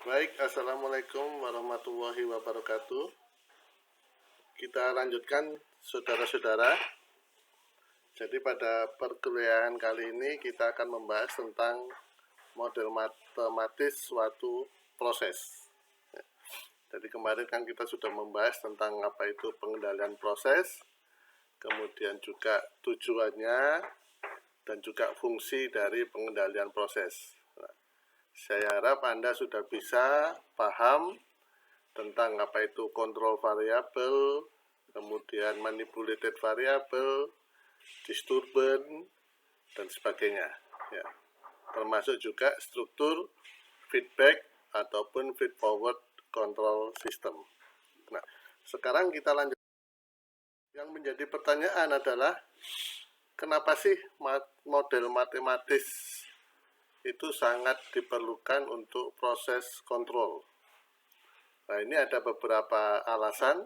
Baik, Assalamualaikum warahmatullahi wabarakatuh. Kita lanjutkan, saudara-saudara. Jadi pada perkuliahan kali ini kita akan membahas tentang model matematis suatu proses. Jadi kemarin kan kita sudah membahas tentang apa itu pengendalian proses, kemudian juga tujuannya, dan juga fungsi dari pengendalian proses. Saya harap Anda sudah bisa paham tentang apa itu kontrol variabel, kemudian manipulated variabel, disturbance, dan sebagainya. Ya. Termasuk juga struktur feedback ataupun feedforward control system. Nah, sekarang kita lanjut. Yang menjadi pertanyaan adalah, kenapa sih model matematis itu sangat diperlukan untuk proses kontrol? Nah, ini ada beberapa alasan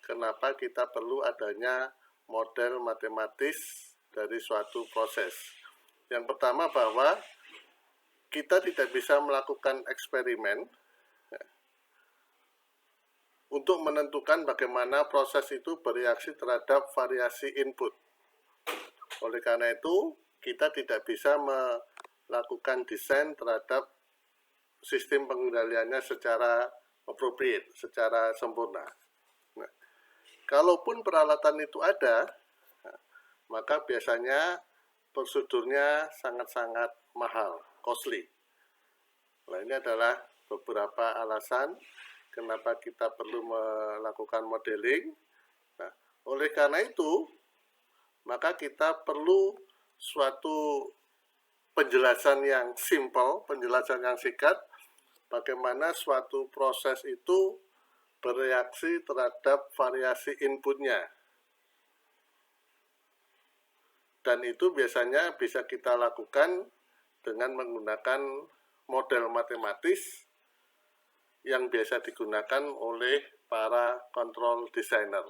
kenapa kita perlu adanya model matematis dari suatu proses. Yang pertama, bahwa kita tidak bisa melakukan eksperimen untuk menentukan bagaimana proses itu bereaksi terhadap variasi input. Oleh karena itu, kita tidak bisa melakukan desain terhadap sistem pengendaliannya secara appropriate, secara sempurna. Nah, kalaupun peralatan itu ada, maka biasanya prosedurnya sangat-sangat mahal, costly. Nah, ini adalah beberapa alasan kenapa kita perlu melakukan modeling. Nah, oleh karena itu, maka kita perlu suatu penjelasan yang simple, penjelasan yang singkat, bagaimana suatu proses itu bereaksi terhadap variasi inputnya. Dan itu biasanya bisa kita lakukan dengan menggunakan model matematis yang biasa digunakan oleh para control designer.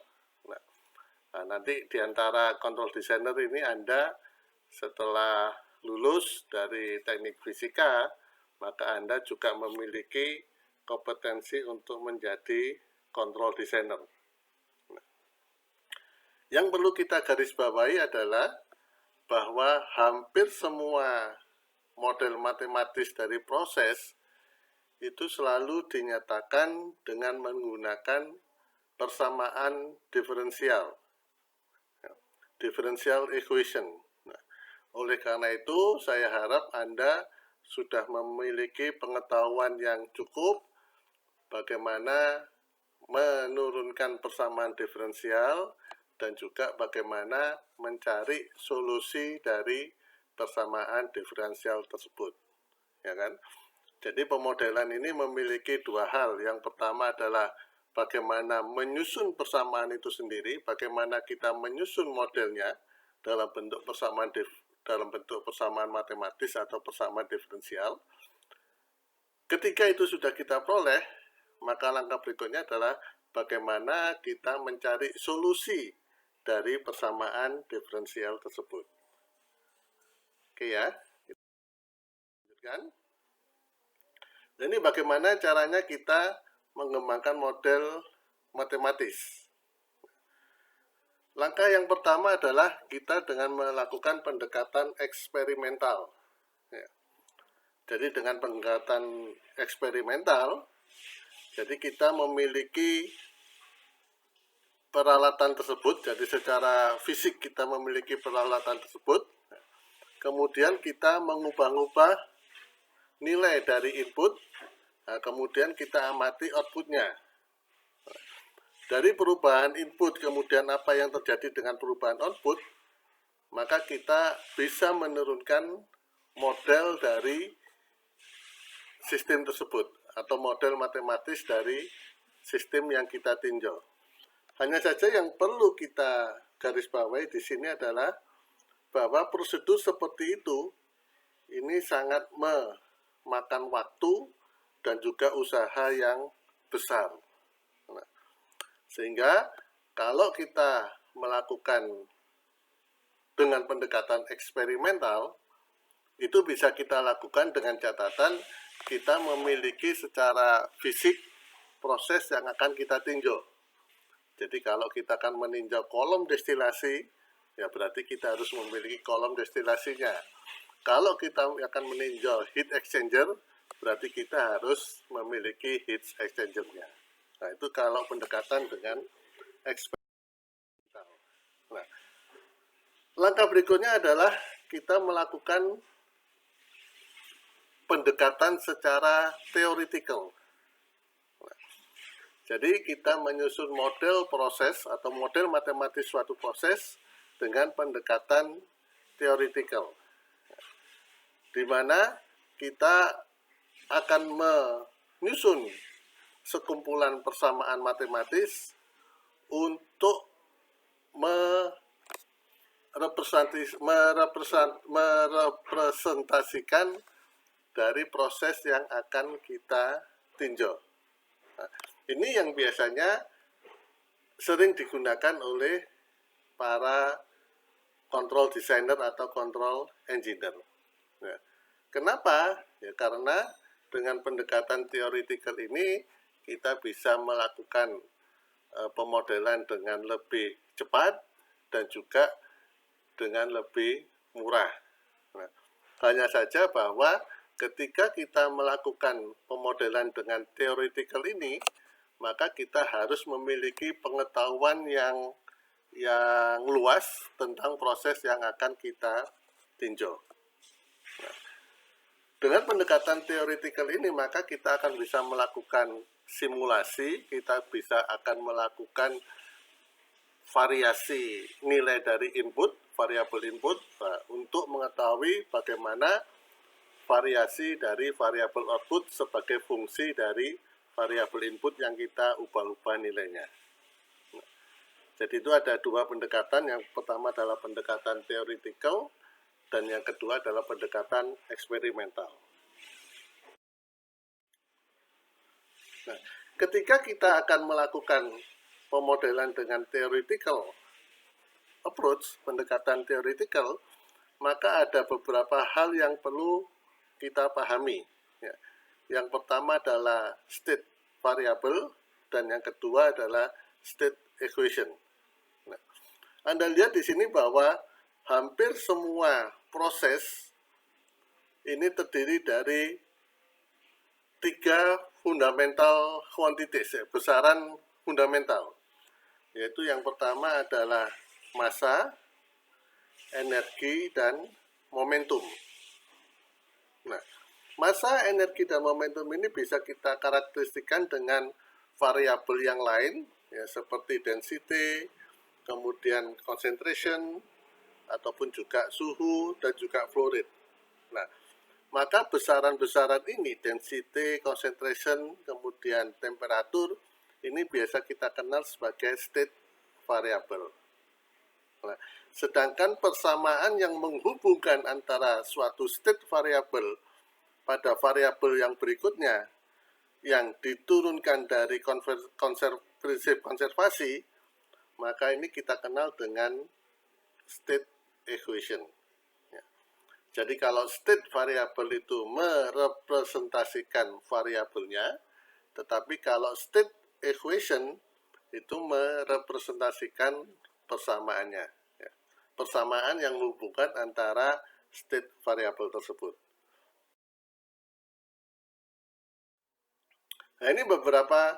Nah, nanti di antara control designer ini Anda setelah lulus dari teknik fisika, maka Anda juga memiliki kompetensi untuk menjadi control designer. Yang perlu kita garis bawahi adalah bahwa hampir semua model matematis dari proses itu selalu dinyatakan dengan menggunakan persamaan diferensial, differential equation. Nah, oleh karena itu, saya harap Anda sudah memiliki pengetahuan yang cukup bagaimana menurunkan persamaan diferensial dan juga bagaimana mencari solusi dari persamaan diferensial tersebut. Ya kan? Jadi pemodelan ini memiliki dua hal. Yang pertama adalah bagaimana menyusun persamaan itu sendiri, bagaimana kita menyusun modelnya dalam bentuk persamaan matematis atau persamaan diferensial. Ketika itu sudah kita peroleh, maka langkah berikutnya adalah bagaimana kita mencari solusi dari persamaan diferensial tersebut. Oke ya, lanjutkan. Nah, ini bagaimana caranya kita mengembangkan model matematis. Langkah yang pertama adalah kita dengan melakukan pendekatan eksperimental. Ya. Jadi dengan pendekatan eksperimental, jadi kita memiliki peralatan tersebut, jadi secara fisik kita memiliki peralatan tersebut, kemudian kita mengubah-ubah nilai dari input, kemudian kita amati outputnya. Dari perubahan input, kemudian apa yang terjadi dengan perubahan output, maka kita bisa menurunkan model dari sistem tersebut, atau model matematis dari sistem yang kita tinjau. Hanya saja yang perlu kita garis bawahi di sini adalah bahwa prosedur seperti itu ini sangat memakan waktu dan juga usaha yang besar. Nah, sehingga kalau kita melakukan dengan pendekatan eksperimental, itu bisa kita lakukan dengan catatan kita memiliki secara fisik proses yang akan kita tinjau. Jadi kalau kita akan meninjau kolom destilasi, ya berarti kita harus memiliki kolom destilasinya. Kalau kita akan meninjau heat exchanger, berarti kita harus memiliki heat exchanger-nya. Nah, itu kalau pendekatan dengan eksperimental. Nah, langkah berikutnya adalah kita melakukan pendekatan secara theoretical. Jadi kita menyusun model proses atau model matematis suatu proses dengan pendekatan theoretical, di mana kita akan menyusun sekumpulan persamaan matematis untuk merepresentasikan dari proses yang akan kita tinjau. Nah, ini yang biasanya sering digunakan oleh para control designer atau control engineer. Nah, kenapa? Ya karena dengan pendekatan theoretical ini kita bisa melakukan pemodelan dengan lebih cepat dan juga dengan lebih murah. Nah, hanya saja bahwa ketika kita melakukan pemodelan dengan theoretical ini, maka kita harus memiliki pengetahuan yang luas tentang proses yang akan kita tinjau. Nah, dengan pendekatan theoretical ini, maka kita akan bisa melakukan simulasi, kita bisa akan melakukan variasi nilai dari input, variabel input, untuk mengetahui bagaimana variasi dari variabel output sebagai fungsi dari variabel input yang kita ubah-ubah nilainya. Jadi itu ada dua pendekatan, yang pertama adalah pendekatan theoretical, dan yang kedua adalah pendekatan eksperimental. Nah, ketika kita akan melakukan pemodelan dengan theoretical approach, pendekatan theoretical, maka ada beberapa hal yang perlu kita pahami. Ya. Yang pertama adalah state variable, dan yang kedua adalah state equation. Nah, Anda lihat di sini bahwa hampir semua proses ini terdiri dari 3 fundamental quantities, ya, besaran fundamental. Yaitu yang pertama adalah massa, energi, dan momentum. Nah, massa, energi, dan momentum ini bisa kita karakteristikkan dengan variabel yang lain, ya, seperti density, kemudian concentration, ataupun juga suhu, dan juga flow rate. Nah, maka besaran-besaran ini, density, concentration, kemudian temperatur, ini biasa kita kenal sebagai state variable. Nah, sedangkan persamaan yang menghubungkan antara suatu state variable pada variabel yang berikutnya yang diturunkan dari prinsip konservasi, maka ini kita kenal dengan state equation. Ya. Jadi kalau state variable itu merepresentasikan variabelnya, tetapi kalau state equation itu merepresentasikan persamaannya, ya. Persamaan yang menghubungkan antara state variable tersebut. Nah, ini beberapa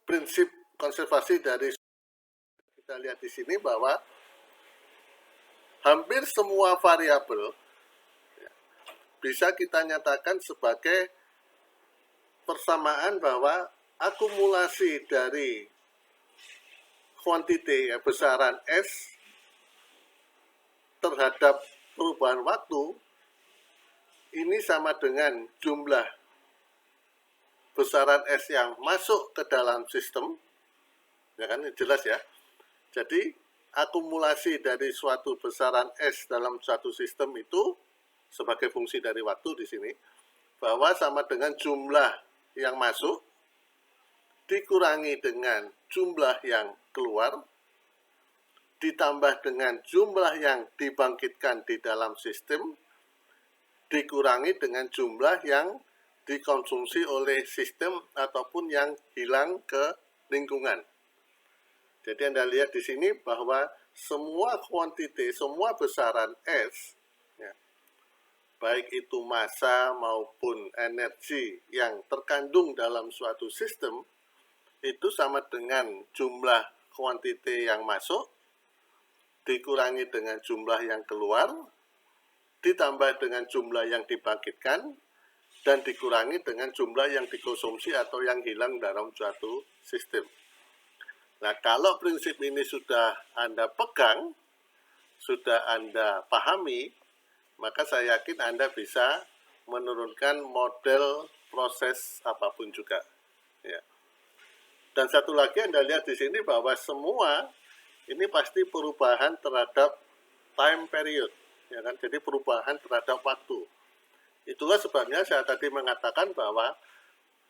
prinsip konservasi dari, kita lihat di sini bahwa hampir semua variabel, ya, bisa kita nyatakan sebagai persamaan bahwa akumulasi dari quantity, ya, besaran S terhadap perubahan waktu ini sama dengan jumlah besaran S yang masuk ke dalam sistem, ya kan, jelas ya. Jadi akumulasi dari suatu besaran S dalam suatu sistem itu sebagai fungsi dari waktu di sini, bahwa sama dengan jumlah yang masuk dikurangi dengan jumlah yang keluar ditambah dengan jumlah yang dibangkitkan di dalam sistem dikurangi dengan jumlah yang dikonsumsi oleh sistem ataupun yang hilang ke lingkungan. Jadi Anda lihat di sini bahwa semua kuantiti, semua besaran S, ya, baik itu massa maupun energi yang terkandung dalam suatu sistem, itu sama dengan jumlah kuantiti yang masuk, dikurangi dengan jumlah yang keluar, ditambah dengan jumlah yang dibangkitkan, dan dikurangi dengan jumlah yang dikonsumsi atau yang hilang dalam suatu sistem. Nah, kalau prinsip ini sudah Anda pegang, sudah Anda pahami, maka saya yakin Anda bisa menurunkan model proses apapun juga. Ya. Dan satu lagi Anda lihat di sini bahwa semua ini pasti perubahan terhadap time period, ya kan? Jadi perubahan terhadap waktu. Itulah sebabnya saya tadi mengatakan bahwa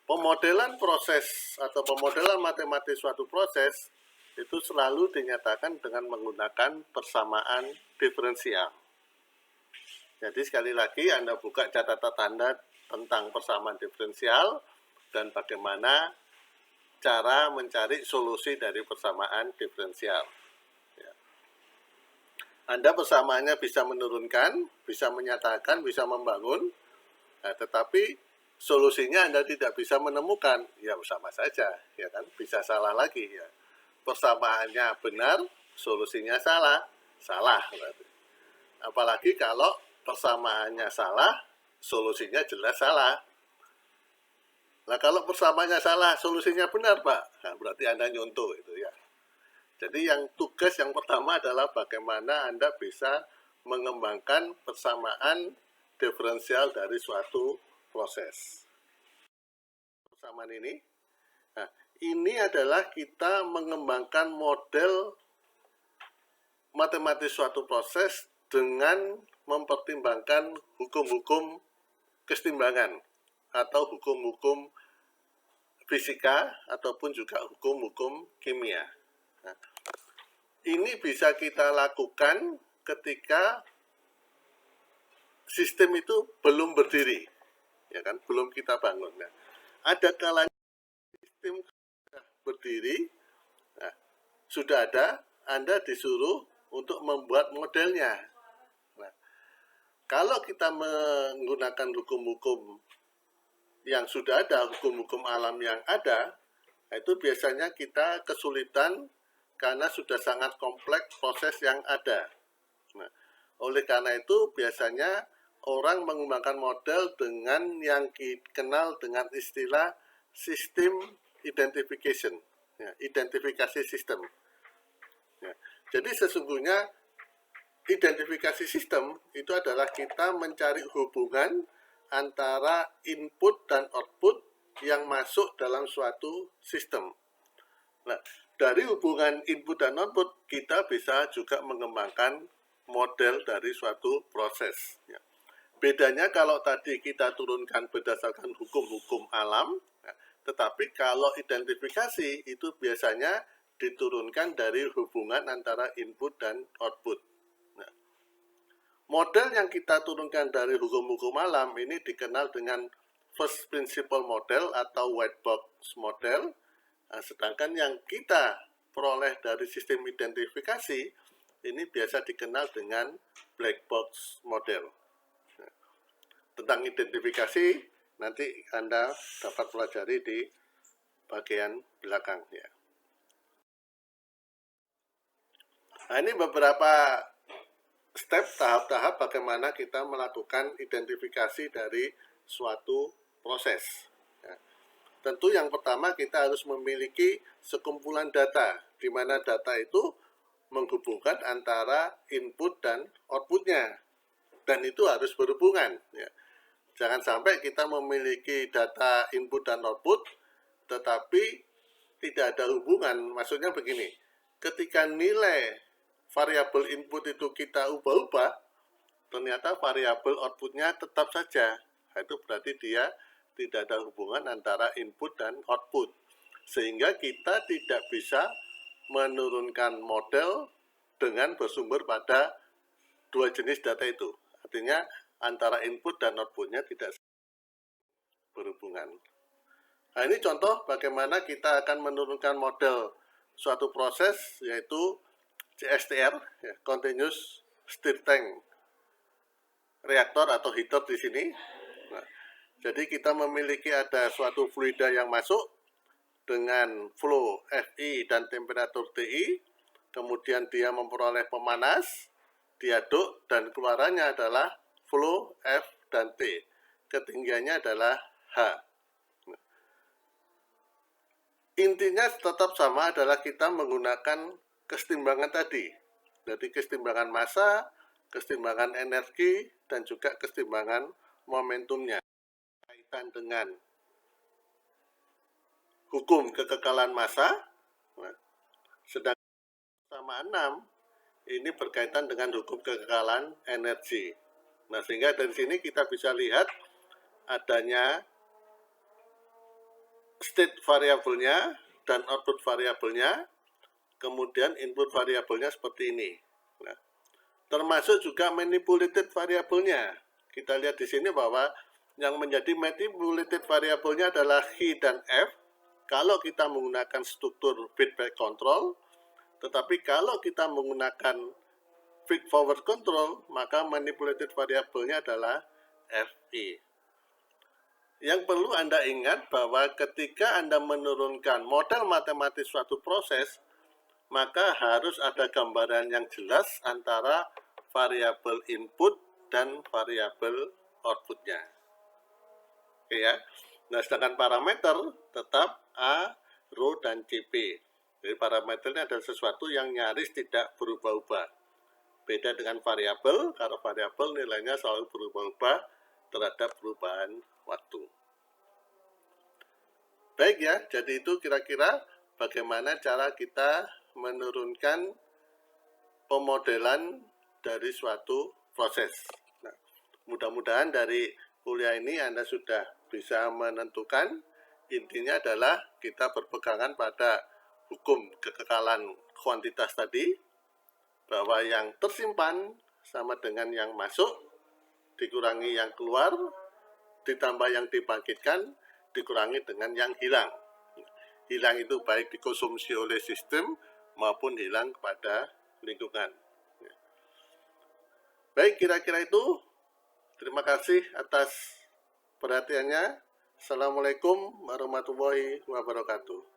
pemodelan proses atau pemodelan matematis suatu proses itu selalu dinyatakan dengan menggunakan persamaan diferensial. Jadi sekali lagi Anda buka catatan Anda tentang persamaan diferensial dan bagaimana cara mencari solusi dari persamaan diferensial. Ya. Anda persamaannya bisa menurunkan, bisa menyatakan, bisa membangun, nah, tetapi solusinya Anda tidak bisa menemukan, ya sama saja, ya kan? Bisa salah lagi, ya. Persamaannya benar, solusinya salah, salah berarti. Apalagi kalau persamaannya salah, solusinya jelas salah. Nah, kalau persamaannya salah, solusinya benar, Pak. Nah, berarti Anda nyontoh itu ya. Jadi yang tugas yang pertama adalah bagaimana Anda bisa mengembangkan persamaan diferensial dari suatu proses. Persamaan ini, nah, ini adalah kita mengembangkan model matematis suatu proses dengan mempertimbangkan hukum-hukum kesetimbangan atau hukum-hukum fisika ataupun juga hukum-hukum kimia. Nah, ini bisa kita lakukan ketika sistem itu belum berdiri, ya kan, belum kita bangun. Nah, ada kalanya sistem sudah berdiri, nah, sudah ada, Anda disuruh untuk membuat modelnya. Nah, kalau kita menggunakan hukum-hukum yang sudah ada, hukum-hukum alam yang ada, itu biasanya kita kesulitan karena sudah sangat kompleks proses yang ada. Nah, oleh karena itu biasanya orang mengembangkan model dengan yang dikenal dengan istilah sistem identification, ya, identifikasi sistem. Ya, jadi sesungguhnya identifikasi sistem itu adalah kita mencari hubungan antara input dan output yang masuk dalam suatu sistem. Nah, dari hubungan input dan output, kita bisa juga mengembangkan model dari suatu proses. Ya. Bedanya kalau tadi kita turunkan berdasarkan hukum-hukum alam, ya, tetapi kalau identifikasi itu biasanya diturunkan dari hubungan antara input dan output. Nah, model yang kita turunkan dari hukum-hukum alam ini dikenal dengan first principle model atau white box model. Nah, sedangkan yang kita peroleh dari sistem identifikasi ini biasa dikenal dengan black box model. Nah, tentang identifikasi nanti Anda dapat pelajari di bagian belakang ya. Nah, ini beberapa step tahap-tahap bagaimana kita melakukan identifikasi dari suatu proses. Tentu yang pertama kita harus memiliki sekumpulan data, di mana data itu menghubungkan antara input dan outputnya, dan itu harus berhubungan. Ya. Jangan sampai kita memiliki data input dan output, tetapi tidak ada hubungan. Maksudnya begini, ketika nilai variabel input itu kita ubah-ubah, ternyata variabel outputnya tetap saja. Itu berarti dia tidak ada hubungan antara input dan output. Sehingga kita tidak bisa menurunkan model dengan bersumber pada dua jenis data itu. Artinya antara input dan outputnya tidak. berhubungan. Nah, ini contoh bagaimana kita akan menurunkan model suatu proses, yaitu CSTR, ya, Continuous Stir Tank Reactor atau heater di sini. Nah, jadi kita memiliki ada suatu fluida yang masuk dengan flow Fi dan temperatur Ti, kemudian dia memperoleh pemanas, diaduk, dan keluarannya adalah flow F dan T. Ketinggiannya adalah H. Intinya tetap sama, adalah kita menggunakan kesetimbangan tadi. Jadi kesetimbangan massa, kesetimbangan energi, dan juga kesetimbangan momentumnya. Kaitan dengan hukum kekekalan massa, sedangkan sama 6 ini berkaitan dengan hukum kekekalan energi. Nah, sehingga dari sini kita bisa lihat adanya state variabelnya dan output variabelnya, kemudian input variabelnya seperti ini. Nah, termasuk juga manipulated variabelnya. Kita lihat di sini bahwa yang menjadi manipulated variabelnya adalah H dan F kalau kita menggunakan struktur feedback control, tetapi kalau kita menggunakan feed forward control, maka manipulated variabelnya adalah Fi. Yang perlu Anda ingat bahwa ketika Anda menurunkan model matematis suatu proses, maka harus ada gambaran yang jelas antara variabel input dan variabel outputnya. Oke ya. Nah, sedangkan parameter tetap A, rho, dan CP. Jadi parameternya adalah sesuatu yang nyaris tidak berubah-ubah. Beda dengan variabel, karena variabel nilainya selalu berubah-ubah terhadap perubahan waktu. Baik ya, jadi itu kira-kira bagaimana cara kita menurunkan pemodelan dari suatu proses. Nah, mudah-mudahan dari kuliah ini Anda sudah bisa menentukan, intinya adalah kita berpegangan pada hukum kekekalan kuantitas tadi, bahwa yang tersimpan sama dengan yang masuk, dikurangi yang keluar, ditambah yang dibangkitkan, dikurangi dengan yang hilang. Hilang itu baik dikonsumsi oleh sistem maupun hilang kepada lingkungan. Baik, kira-kira itu. Terima kasih atas perhatiannya. Assalamualaikum warahmatullahi wabarakatuh.